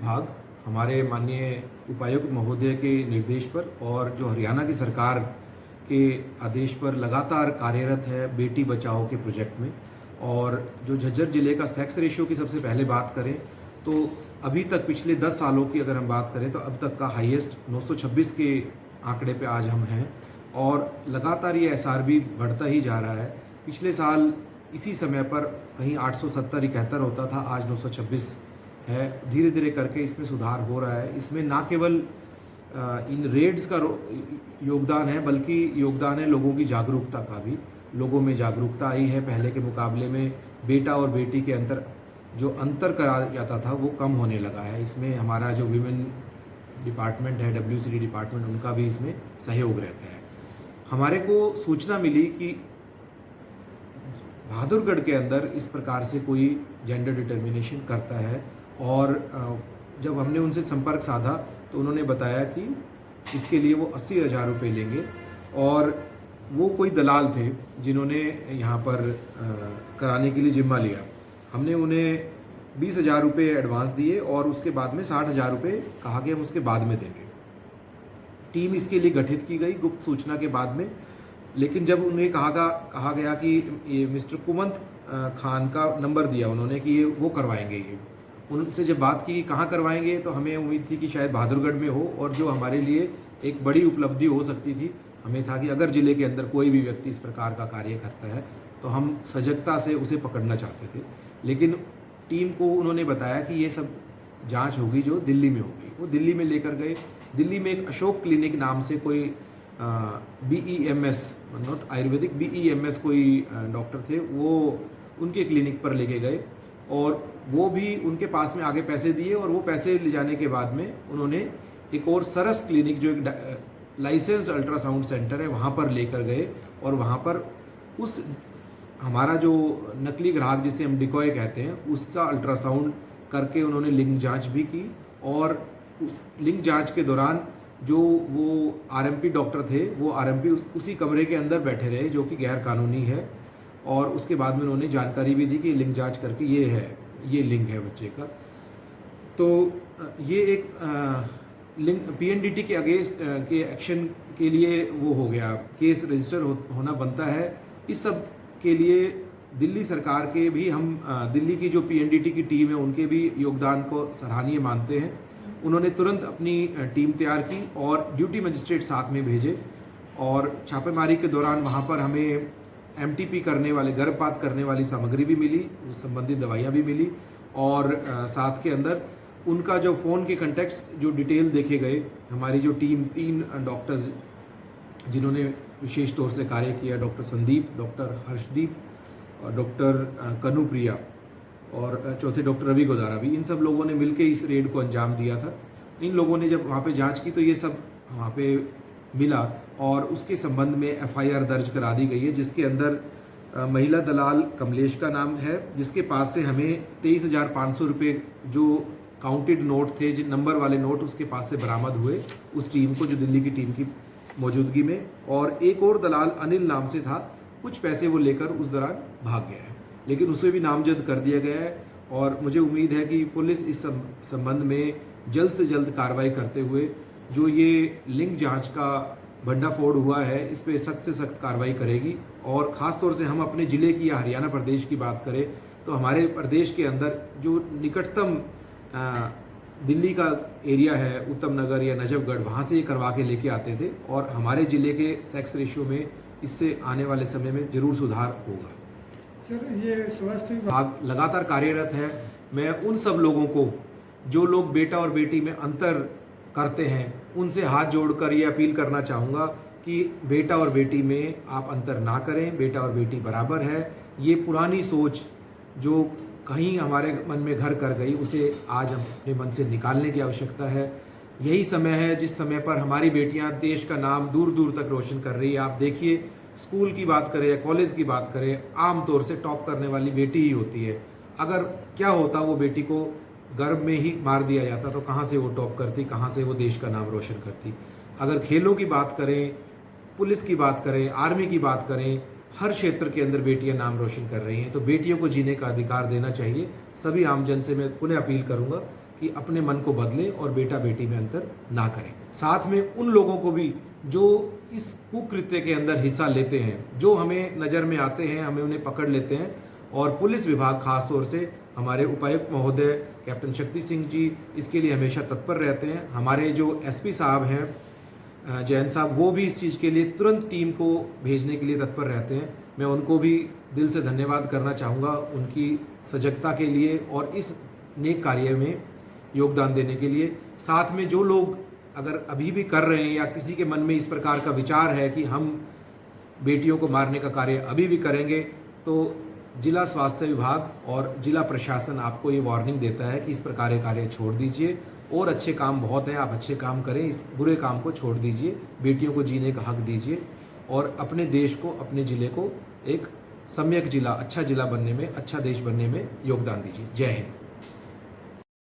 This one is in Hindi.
विभाग हमारे माननीय उपायुक्त महोदय के निर्देश पर और जो हरियाणा की सरकार के आदेश पर लगातार कार्यरत है बेटी बचाओ के प्रोजेक्ट में। और जो झज्जर ज़िले का सेक्स रेशियो की सबसे पहले बात करें तो अभी तक पिछले 10 सालों की अगर हम बात करें तो अब तक का हाईएस्ट 926 के आंकड़े पे आज हम हैं और लगातार ये एसआरबी बढ़ता ही जा रहा है। पिछले साल इसी समय पर कहीं 870-71 होता था, आज 926 है। धीरे धीरे करके इसमें सुधार हो रहा है। इसमें ना केवल इन रेड्स का योगदान है बल्कि योगदान है लोगों की जागरूकता का भी। लोगों में जागरूकता आई है, पहले के मुकाबले में बेटा और बेटी के जो अंतर करा जाता था वो कम होने लगा है। इसमें हमारा जो विमेन डिपार्टमेंट है, WCD डिपार्टमेंट, उनका भी इसमें सहयोग रहता है। हमारे को सूचना मिली कि बहादुरगढ़ के अंदर इस प्रकार से कोई जेंडर डिटर्मिनेशन करता है और जब हमने उनसे संपर्क साधा तो उन्होंने बताया कि इसके लिए वो 80,000 रुपये लेंगे और वो कोई दलाल थे जिन्होंने यहाँ पर कराने के लिए जिम्मा लिया। हमने उन्हें 20,000 रुपये एडवांस दिए और उसके बाद में 60,000 रुपये कहा कि हम उसके बाद में देंगे। टीम इसके लिए गठित की गई गुप्त सूचना के बाद में, लेकिन जब उन्हें कहा गया कि ये मिस्टर कुमंत खान का नंबर दिया उन्होंने कि ये वो करवाएंगे। ये उनसे जब बात की कहाँ करवाएंगे तो हमें उम्मीद थी कि शायद बहादुरगढ़ में हो और जो हमारे लिए एक बड़ी उपलब्धि हो सकती थी। हमें था कि अगर ज़िले के अंदर कोई भी व्यक्ति इस प्रकार का कार्य करता है तो हम सजगता से उसे पकड़ना चाहते थे। लेकिन टीम को उन्होंने बताया कि ये सब जांच होगी जो दिल्ली में होगी। वो दिल्ली में लेकर गए। दिल्ली में एक अशोक क्लिनिक नाम से कोई BEMS, नॉट आयुर्वेदिक, BEMS कोई डॉक्टर थे, वो उनके क्लिनिक पर लेके गए और वो भी उनके पास में आगे पैसे दिए और वो पैसे ले जाने के बाद में उन्होंने एक और सरस क्लिनिक जो एक लाइसेंस्ड अल्ट्रासाउंड सेंटर है वहाँ पर लेकर गए और वहाँ पर उस हमारा जो नकली ग्राहक जिसे हम डिकॉय कहते हैं उसका अल्ट्रासाउंड करके उन्होंने लिंग जांच भी की। और उस लिंग जांच के दौरान जो वो RMP डॉक्टर थे वो RMP उसी कमरे के अंदर बैठे रहे जो कि गैर कानूनी है। और उसके बाद में उन्होंने जानकारी भी दी कि लिंग जांच करके ये लिंग है बच्चे का। तो ये एक लिंग PNDT के अगेंस्ट के एक्शन के लिए वो हो गया, केस रजिस्टर होना बनता है। इस सब के लिए दिल्ली सरकार के भी हम दिल्ली की जो PNDT की टीम है उनके भी योगदान को सराहनीय मानते हैं। उन्होंने तुरंत अपनी टीम तैयार की और ड्यूटी मजिस्ट्रेट साथ में भेजे और छापेमारी के दौरान वहाँ पर हमें MTP करने वाले, गर्भपात करने वाली सामग्री भी मिली, उस संबंधित दवाइयाँ भी मिली और साथ के अंदर उनका जो फ़ोन के कंटेक्स्ट जो डिटेल देखे गए। हमारी जो टीम 3 डॉक्टर्स जिन्होंने विशेष तौर से कार्य किया, डॉक्टर संदीप, डॉक्टर हर्षदीप और डॉक्टर कनुप्रिया और चौथे डॉक्टर रवि गोदारा भी, इन सब लोगों ने मिलकर इस रेड को अंजाम दिया था। इन लोगों ने जब वहाँ पे जांच की तो ये सब वहाँ पे मिला और उसके संबंध में FIR दर्ज करा दी गई है जिसके अंदर महिला दलाल कमलेश का नाम है जिसके पास से हमें 23,500 रुपये जो काउंटेड नोट थे, जिन नंबर वाले नोट उसके पास से बरामद हुए उस टीम को, जो दिल्ली की टीम की मौजूदगी में। और एक और दलाल अनिल नाम से था, कुछ पैसे वो लेकर उस दौरान भाग गया है लेकिन उसे भी नामजद कर दिया गया है। और मुझे उम्मीद है कि पुलिस इस संबंध में जल्द से जल्द कार्रवाई करते हुए जो ये लिंग जांच का भंडाफोड़ हुआ है इस पर सख्त से सख्त कार्रवाई करेगी। और ख़ास तौर से हम अपने ज़िले की या हरियाणा प्रदेश की बात करें तो हमारे प्रदेश के अंदर जो निकटतम दिल्ली का एरिया है, उत्तम नगर या नजफगढ़, वहाँ से ये करवा के लेके आते थे और हमारे ज़िले के सेक्स रेशियो में इससे आने वाले समय में ज़रूर सुधार होगा। सर, ये स्वास्थ्य विभाग लगातार कार्यरत है। मैं उन सब लोगों को जो लोग बेटा और बेटी में अंतर करते हैं उनसे हाथ जोड़कर ये अपील करना चाहूँगा कि बेटा और बेटी में आप अंतर ना करें, बेटा और बेटी बराबर है। ये पुरानी सोच जो कहीं हमारे मन में घर कर गई उसे आज हम अपने मन से निकालने की आवश्यकता है। यही समय है जिस समय पर हमारी बेटियां देश का नाम दूर दूर तक रोशन कर रही है। आप देखिए, स्कूल की बात करें या कॉलेज की बात करें, आम तौर से टॉप करने वाली बेटी ही होती है। अगर क्या होता वो बेटी को गर्भ में ही मार दिया जाता तो कहाँ से वो टॉप करती, कहाँ से वो देश का नाम रोशन करती। अगर खेलों की बात करें, पुलिस की बात करें, आर्मी की बात करें, हर क्षेत्र के अंदर बेटियां नाम रोशन कर रही हैं। तो बेटियों को जीने का अधिकार देना चाहिए। सभी आमजन से मैं पुनः अपील करूंगा कि अपने मन को बदलें और बेटा बेटी में अंतर ना करें। साथ में उन लोगों को भी जो इस कुकृत्य के अंदर हिस्सा लेते हैं, जो हमें नज़र में आते हैं, हमें उन्हें पकड़ लेते हैं, और पुलिस विभाग खास तौर से हमारे उपायुक्त महोदय कैप्टन शक्ति सिंह जी इसके लिए हमेशा तत्पर रहते हैं। हमारे जो एसपी साहब हैं जैन साहब, वो भी इस चीज़ के लिए तुरंत टीम को भेजने के लिए तत्पर रहते हैं। मैं उनको भी दिल से धन्यवाद करना चाहूँगा उनकी सजगता के लिए और इस नेक कार्य में योगदान देने के लिए। साथ में जो लोग अगर अभी भी कर रहे हैं या किसी के मन में इस प्रकार का विचार है कि हम बेटियों को मारने का कार्य अभी भी करेंगे, तो जिला स्वास्थ्य विभाग और जिला प्रशासन आपको ये वार्निंग देता है कि इस प्रकार के कार्य छोड़ दीजिए, और अच्छे काम बहुत हैं, आप अच्छे काम करें, इस बुरे काम को छोड़ दीजिए, बेटियों को जीने का हक दीजिए और अपने देश को, अपने ज़िले को एक सम्यक जिला, अच्छा जिला बनने में, अच्छा देश बनने में योगदान दीजिए। जय हिंद।